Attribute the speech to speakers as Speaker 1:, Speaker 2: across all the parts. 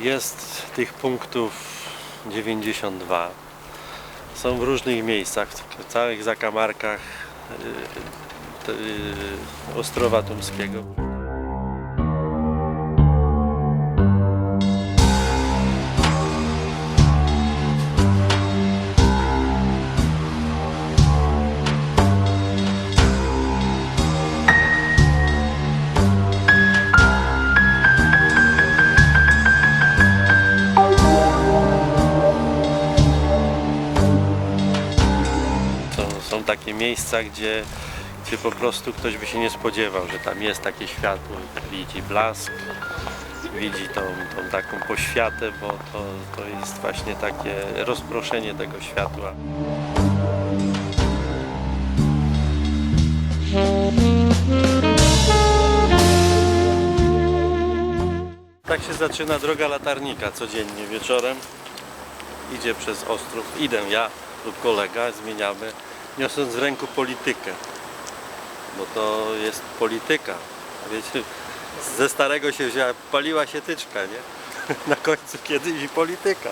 Speaker 1: Jest tych punktów 92. Są w różnych miejscach, w całych zakamarkach Ostrowa Tumskiego. Są takie miejsca, gdzie po prostu ktoś by się nie spodziewał, że tam jest takie światło, widzi blask, widzi tą taką poświatę, bo to jest właśnie takie rozproszenie tego światła. Tak się zaczyna droga latarnika codziennie wieczorem. Idzie przez Ostrów, idę ja lub kolega, zmieniamy, niosąc w ręku politykę, bo to jest polityka, wiecie, ze starego się wzięła, paliła się tyczka, nie? Na końcu kiedyś i polityka.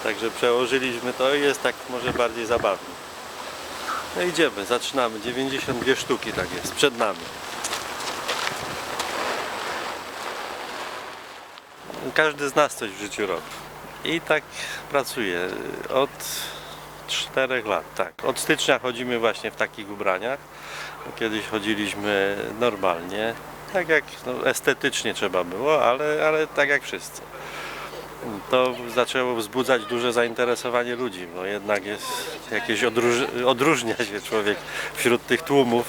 Speaker 1: Także przełożyliśmy to i jest tak może bardziej zabawnie. No idziemy, zaczynamy, 92 sztuki tak jest, przed nami. Każdy z nas coś w życiu robi. I tak pracuję od 4 lat, tak. Od stycznia chodzimy właśnie w takich ubraniach. Kiedyś chodziliśmy normalnie, tak jak estetycznie trzeba było, ale tak jak wszyscy. To zaczęło wzbudzać duże zainteresowanie ludzi, bo jednak jest jakieś odróżnia się człowiek wśród tych tłumów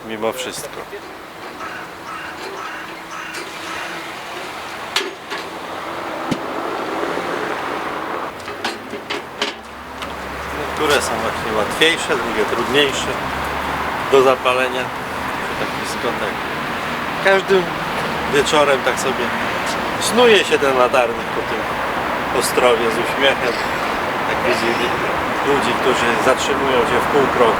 Speaker 1: mimo wszystko. Niektóre są właśnie łatwiejsze, drugie trudniejsze do zapalenia. Tak blisko, tak. Każdym wieczorem tak sobie snuje się ten latarnik po tym Ostrowie z uśmiechem. Jak widzi ludzi, którzy zatrzymują się w pół kroku.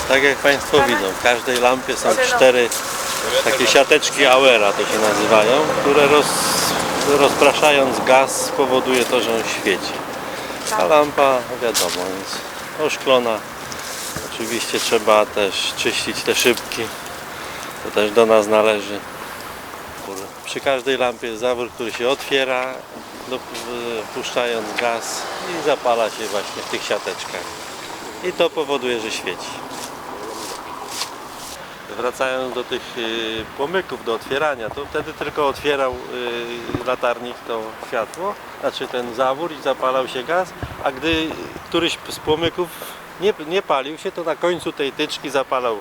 Speaker 1: Tak jak Państwo widzą, w każdej lampie są 4 takie siateczki Auera, to się nazywają, które rozpraszając gaz powoduje to, że on świeci. A lampa, wiadomo, jest oszklona. Oczywiście trzeba też czyścić te szybki, to też do nas należy. Przy każdej lampie jest zawór, który się otwiera, puszczając gaz i zapala się właśnie w tych siateczkach. I to powoduje, że świeci. Wracając do tych płomyków do otwierania, to wtedy tylko otwierał latarnik to światło, znaczy ten zawór i zapalał się gaz, a gdy któryś z płomyków nie palił się, to na końcu tej tyczki zapalał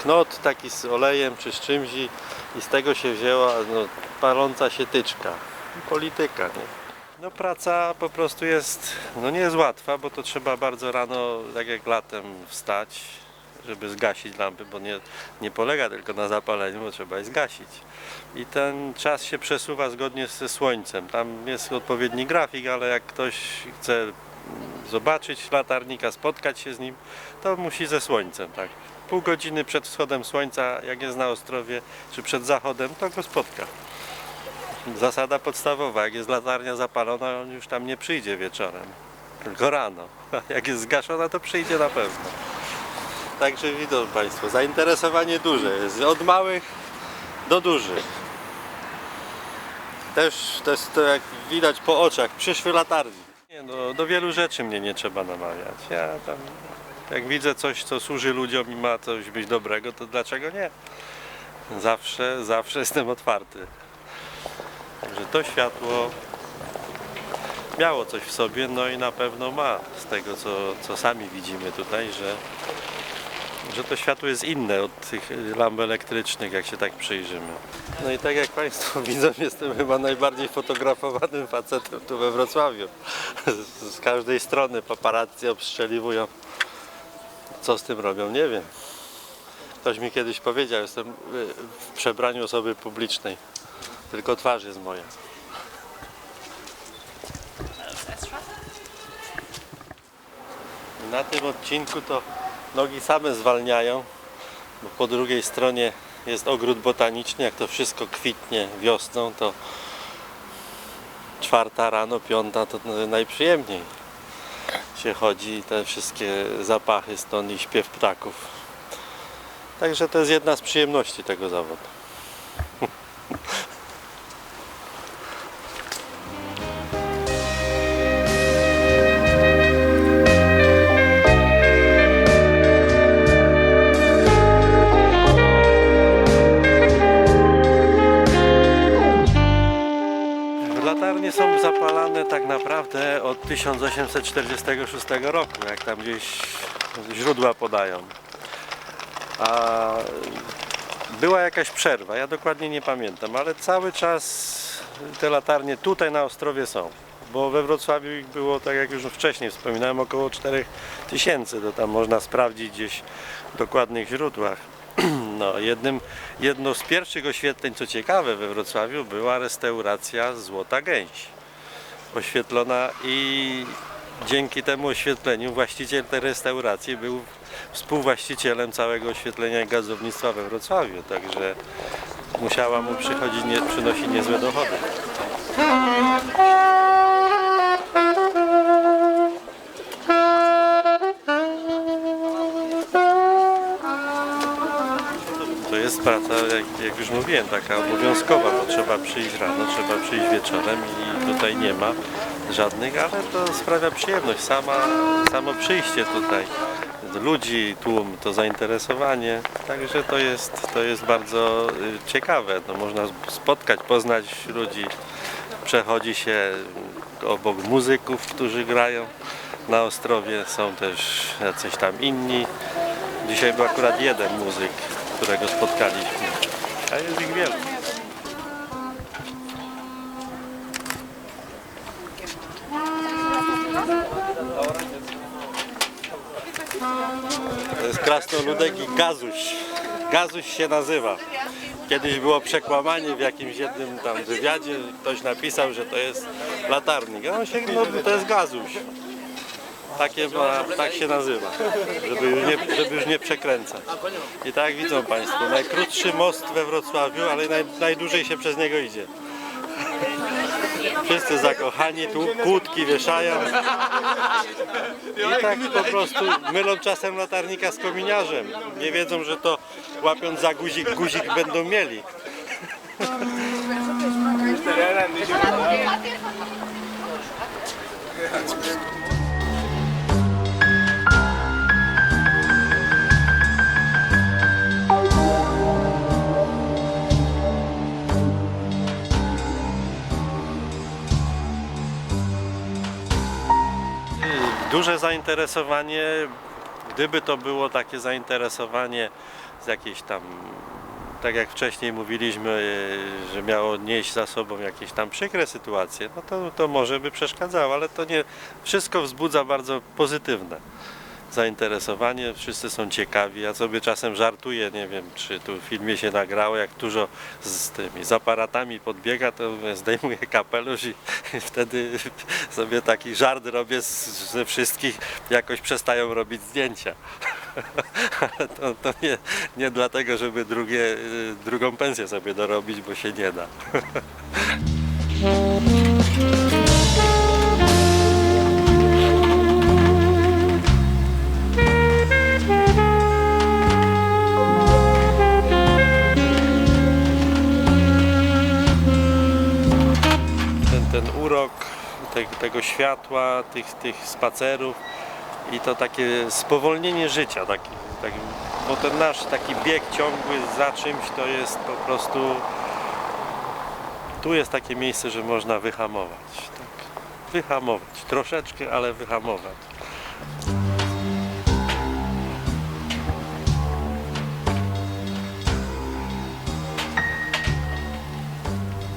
Speaker 1: knot taki z olejem czy z czymś i z tego się wzięła paląca się tyczka. Polityka, nie? No praca po prostu jest, nie jest łatwa, bo to trzeba bardzo rano, tak jak latem, wstać, żeby zgasić lampy, bo nie polega tylko na zapaleniu, bo trzeba je zgasić. I ten czas się przesuwa zgodnie ze słońcem. Tam jest odpowiedni grafik, ale jak ktoś chce zobaczyć latarnika, spotkać się z nim, to musi ze słońcem, tak. Pół godziny przed wschodem słońca, jak jest na Ostrowie, czy przed zachodem, to go spotka. Zasada podstawowa, jak jest latarnia zapalona, on już tam nie przyjdzie wieczorem, tylko rano. A jak jest zgaszona, to przyjdzie na pewno. Także widzą Państwo, zainteresowanie duże jest, od małych do dużych. Też to jest to, jak widać po oczach, przyszły latarni. Nie, no, do wielu rzeczy mnie nie trzeba namawiać. Ja tam, jak widzę coś, co służy ludziom i ma coś być dobrego, to dlaczego nie? Zawsze jestem otwarty. Także to światło miało coś w sobie, no i na pewno ma z tego, co sami widzimy tutaj, że to światło jest inne od tych lamp elektrycznych, jak się tak przyjrzymy. No i tak jak Państwo widzą, jestem chyba najbardziej fotografowanym facetem tu we Wrocławiu. Z każdej strony paparazzi obstrzeliwują. Co z tym robią, nie wiem. Ktoś mi kiedyś powiedział, jestem w przebraniu osoby publicznej. Tylko twarz jest moja. Na tym odcinku to nogi same zwalniają, bo po drugiej stronie jest ogród botaniczny. Jak to wszystko kwitnie wiosną, to 4 rano, 5 to najprzyjemniej się chodzi, te wszystkie zapachy stąd i śpiew ptaków. Także to jest jedna z przyjemności tego zawodu. Latarnie są zapalane tak naprawdę od 1846 roku, jak tam gdzieś źródła podają. A była jakaś przerwa, ja dokładnie nie pamiętam, ale cały czas te latarnie tutaj na Ostrowie są. Bo we Wrocławiu ich było, tak jak już wcześniej wspominałem, około 4000, to tam można sprawdzić gdzieś w dokładnych źródłach. No, jedno z pierwszych oświetleń, co ciekawe, we Wrocławiu była restauracja Złota Gęś oświetlona i dzięki temu oświetleniu właściciel tej restauracji był współwłaścicielem całego oświetlenia i gazownictwa we Wrocławiu, także musiała mu przynosić niezłe dochody. To jest praca, jak już mówiłem, taka obowiązkowa, bo trzeba przyjść rano, trzeba przyjść wieczorem i tutaj nie ma żadnych, ale to sprawia przyjemność, samo przyjście tutaj, ludzi, tłum, to zainteresowanie, także to jest bardzo ciekawe, no, można spotkać, poznać ludzi, przechodzi się obok muzyków, którzy grają na Ostrowie, są też jacyś tam inni. Dzisiaj był akurat jeden muzyk, którego spotkaliśmy, a jest ich wielu. To jest krasnoludek i gazuś. Gazuś się nazywa. Kiedyś było przekłamanie w jakimś jednym tam wywiadzie, ktoś napisał, że to jest latarnik, a on się, no, to jest gazuś. Tak się nazywa, żeby już nie przekręcać. I tak widzą Państwo, najkrótszy most we Wrocławiu, ale najdłużej się przez niego idzie. Wszyscy zakochani, tu kłódki wieszają i tak po prostu mylą czasem latarnika z kominiarzem. Nie wiedzą, że to łapiąc za guzik będą mieli. Duże zainteresowanie, gdyby to było takie zainteresowanie z jakiejś tam, tak jak wcześniej mówiliśmy, że miało nieść za sobą jakieś tam przykre sytuacje, no to może by przeszkadzało, ale to nie, wszystko wzbudza bardzo pozytywne zainteresowanie, wszyscy są ciekawi, ja sobie czasem żartuję, nie wiem czy tu w filmie się nagrało, jak dużo z aparatami podbiega, to zdejmuję kapelusz i wtedy sobie taki żart robię ze wszystkich, jakoś przestają robić zdjęcia. Ale to nie dlatego, żeby drugą pensję sobie dorobić, bo się nie da. światła, tych spacerów i to takie spowolnienie życia, bo ten nasz taki bieg ciągły za czymś to jest po prostu, tu jest takie miejsce, że można wyhamować, tak, wyhamować, troszeczkę, ale wyhamować.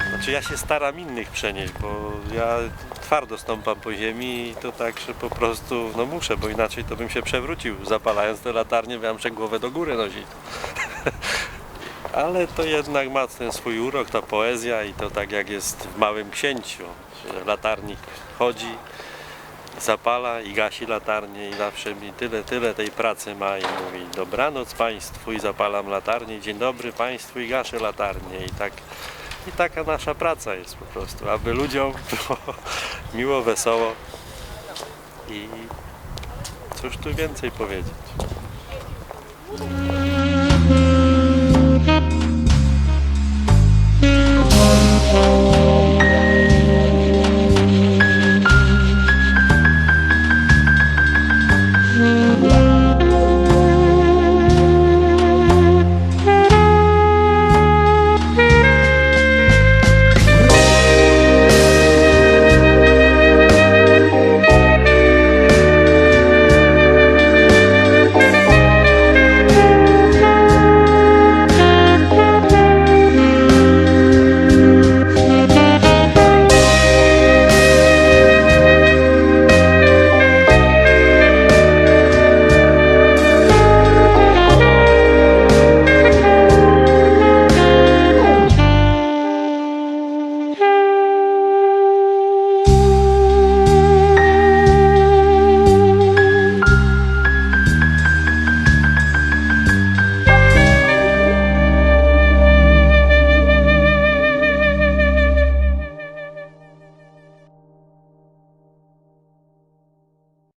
Speaker 1: Znaczy ja się staram innych przenieść, bo ja twardo stąpam po ziemi i to tak, że po prostu no muszę, bo inaczej to bym się przewrócił. Zapalając te latarnie, ja muszę głowę do góry nosić. Ale to jednak ma ten swój urok, ta poezja i to tak jak jest w Małym Księciu, że latarnik chodzi, zapala i gasi latarnię i zawsze mi tyle tej pracy ma i mówi dobranoc Państwu i zapalam latarnię, dzień dobry Państwu i gaszę latarnię i taka nasza praca jest po prostu, aby ludziom było miło, wesoło i cóż tu więcej powiedzieć.